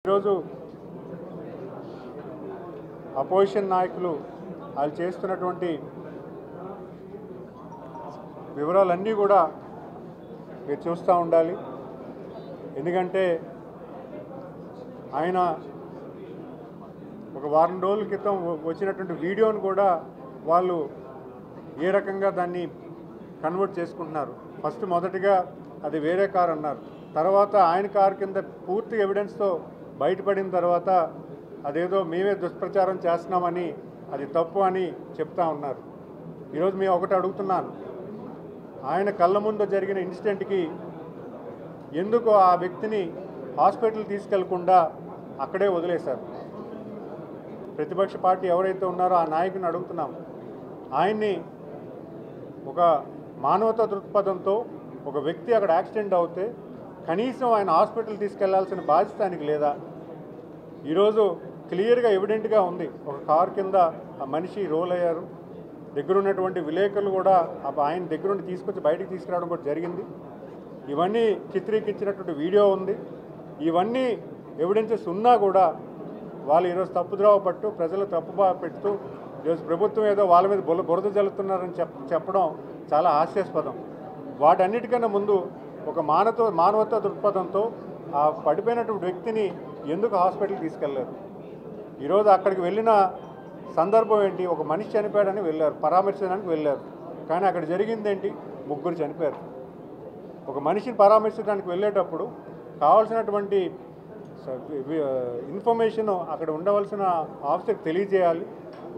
ఈరోజు అపోజిషన్ నాయకులు వాళ్ళు చేస్తున్నటువంటి వివరాలన్నీ కూడా మీరు చూస్తూ ఉండాలి. ఎందుకంటే ఆయన ఒక వారం రోజుల క్రితం వచ్చినటువంటి వీడియోను కూడా వాళ్ళు ఏ రకంగా దాన్ని కన్వర్ట్ చేసుకుంటున్నారు. మొదటిగా అది వేరే కారు అన్నారు. తర్వాత ఆయన కారు కింద పూర్తి ఎవిడెన్స్తో బయటపడిన తర్వాత అదేదో మేమే దుష్ప్రచారం చేస్తున్నామని అది తప్పు అని చెప్తా ఉన్నారు. ఈరోజు మేము ఒకటి అడుగుతున్నాను, ఆయన కళ్ళ ముందు జరిగిన ఇన్సిడెంట్కి ఎందుకు ఆ వ్యక్తిని హాస్పిటల్ తీసుకెళ్లకుండా అక్కడే వదిలేశారు? ప్రతిపక్ష పార్టీ ఎవరైతే ఉన్నారో ఆ నాయకుని అడుగుతున్నాం, ఆయన్ని ఒక మానవతా దృక్పథంతో ఒక వ్యక్తి అక్కడ యాక్సిడెంట్ అవుతే కనీసం ఆయన హాస్పిటల్ తీసుకెళ్లాల్సిన బాధ్యత ఆయనకి లేదా? ఈరోజు క్లియర్గా ఎవిడెంట్గా ఉంది, ఒక కారు కింద ఆ మనిషి రోల్ అయ్యారు. దగ్గరున్నటువంటి విలేకరులు కూడా ఆయన దగ్గరుండి తీసుకొచ్చి బయటికి తీసుకురావడం కూడా జరిగింది. ఇవన్నీ చిత్రీకరించినటువంటి వీడియో ఉంది. ఇవన్నీ ఎవిడెన్సెస్ ఉన్నా కూడా వాళ్ళు ఈరోజు తప్పుద్రోవ పట్టు ప్రజలు తప్పుబా పెడుతూ ఈరోజు ప్రభుత్వం ఏదో వాళ్ళ మీద బురద జల్లుతున్నారని చెప్పడం చాలా హాస్యాస్పదం. వాటన్నిటికన్నా ముందు ఒక మానవతా దృక్పథంతో ఆ పడిపోయినటువంటి వ్యక్తిని ఎందుకు హాస్పిటల్కి తీసుకెళ్లారు? ఈరోజు అక్కడికి వెళ్ళిన సందర్భం ఏంటి? ఒక మనిషి చనిపోయాడని వెళ్ళారు, పరామర్శించడానికి వెళ్ళారు. కానీ అక్కడ జరిగిందేంటి? ముగ్గురు చనిపోయారు. ఒక మనిషిని పరామర్శించడానికి వెళ్ళేటప్పుడు కావాల్సినటువంటి ఇన్ఫర్మేషన్ అక్కడ ఉండవలసిన ఆఫీసర్కి తెలియజేయాలి.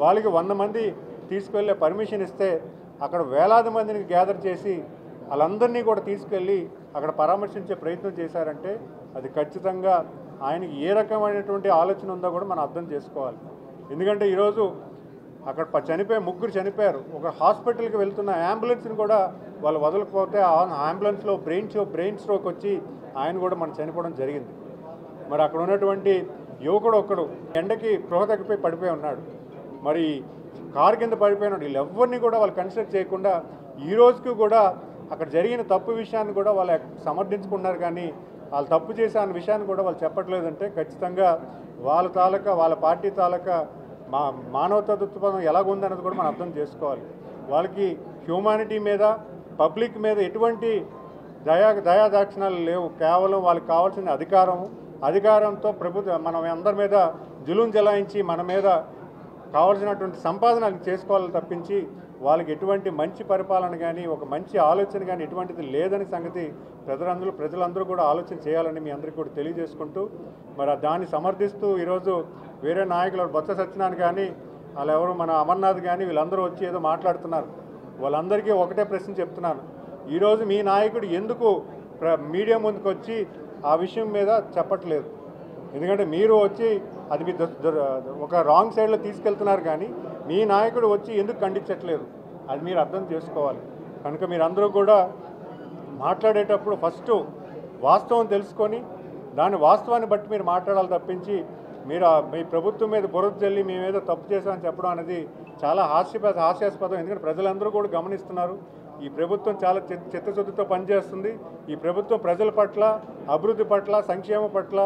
వాళ్ళకి 100 మంది తీసుకువెళ్ళే పర్మిషన్ ఇస్తే అక్కడ వేలాది మందిని గ్యాదర్ చేసి వాళ్ళందరినీ కూడా తీసుకెళ్ళి అక్కడ పరామర్శించే ప్రయత్నం చేశారంటే అది ఖచ్చితంగా ఆయనకి ఏ రకమైనటువంటి ఆలోచన ఉందో కూడా మనం అర్థం చేసుకోవాలి. ఎందుకంటే ఈరోజు అక్కడ ముగ్గురు చనిపోయారు. ఒక హాస్పిటల్కి వెళ్తున్న అంబులెన్స్ని కూడా వాళ్ళు వదలకపోతే ఆ అంబులెన్స్లో బ్రెయిన్ స్ట్రోక్ వచ్చి ఆయన కూడా మనం చనిపోవడం జరిగింది. మరి అక్కడ ఉన్నటువంటి యువకుడు ఒక్కడు ఎండకి స్పృహ తగ్గిపోయి పడిపోయి ఉన్నాడు. మరి కారు కింద పడిపోయినాడు. వీళ్ళెవ్వరిని కూడా వాళ్ళు కన్సిడర్ చేయకుండా ఈ రోజుకి కూడా అక్కడ జరిగిన తప్పు విషయాన్ని కూడా వాళ్ళు సమర్థించుకున్నారు. కానీ వాళ్ళు తప్పు చేసే అన్న విషయాన్ని కూడా వాళ్ళు చెప్పట్లేదంటే ఖచ్చితంగా వాళ్ళ పార్టీ తాలూకా మానవతా దృక్పథం ఎలాగుందన్నది కూడా మనం అర్థం చేసుకోవాలి. వాళ్ళకి హ్యూమానిటీ మీద పబ్లిక్ మీద ఎటువంటి దయాదాక్షిణాలు లేవు. కేవలం వాళ్ళకి కావాల్సిన అధికారంతో మనం అందరి మీద జులుం జలాయించి మన మీద కావాల్సినటువంటి సంపాదన చేసుకోవాలని తప్పించి వాళ్ళకి ఎటువంటి మంచి పరిపాలన కానీ ఒక మంచి ఆలోచన కానీ ఎటువంటిది లేదని సంగతి ప్రజలందరూ కూడా ఆలోచన చేయాలని మీ అందరికీ కూడా తెలియజేసుకుంటూ మరి దాన్ని సమర్థిస్తూ ఈరోజు వేరే నాయకులు బొత్స సత్యనారాయణ కానీ వాళ్ళు ఎవరు మన అమర్నాథ్ కానీ వీళ్ళందరూ వచ్చి ఏదో మాట్లాడుతున్నారు. వాళ్ళందరికీ ఒకటే ప్రశ్న చెప్తున్నాను, ఈరోజు మీ నాయకుడు ఎందుకు మీడియా ముందుకు వచ్చి ఆ విషయం మీద చెప్పట్లేదు? ఎందుకంటే మీరు వచ్చి అది మీ ఒక రాంగ్ సైడ్లో తీసుకెళ్తున్నారు, కానీ మీ నాయకుడు వచ్చి ఎందుకు ఖండించట్లేదు? అది మీరు అర్థం చేసుకోవాలి. కనుక మీరందరూ కూడా మాట్లాడేటప్పుడు ఫస్ట్ వాస్తవం తెలుసుకొని దాని వాస్తవాన్ని బట్టి మీరు మాట్లాడాలి తప్పించి మీరు మీ ప్రభుత్వం మీద బురద జల్లి మీ మీద తప్పు చేశామని చెప్పడం అనేది చాలా హాస్యాస్పదం. ఎందుకంటే ప్రజలందరూ కూడా గమనిస్తున్నారు, ఈ ప్రభుత్వం చాలా చిత్తశుద్ధితో పనిచేస్తుంది. ఈ ప్రభుత్వం ప్రజల పట్ల, అభివృద్ధి పట్ల, సంక్షేమం పట్ల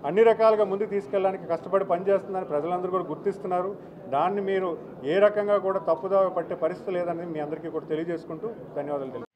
అన్ని రకాలుగా ముందుకు తీసుకెళ్ళడానికి కష్టపడి పనిచేస్తుందని ప్రజలందరూ కూడా గుర్తిస్తున్నారు. దాన్ని మీరు ఏ రకంగా కూడా తప్పుదావ పట్టే పరిస్థితి లేదని మీ అందరికీ కూడా తెలియజేసుకుంటూ ధన్యవాదాలు.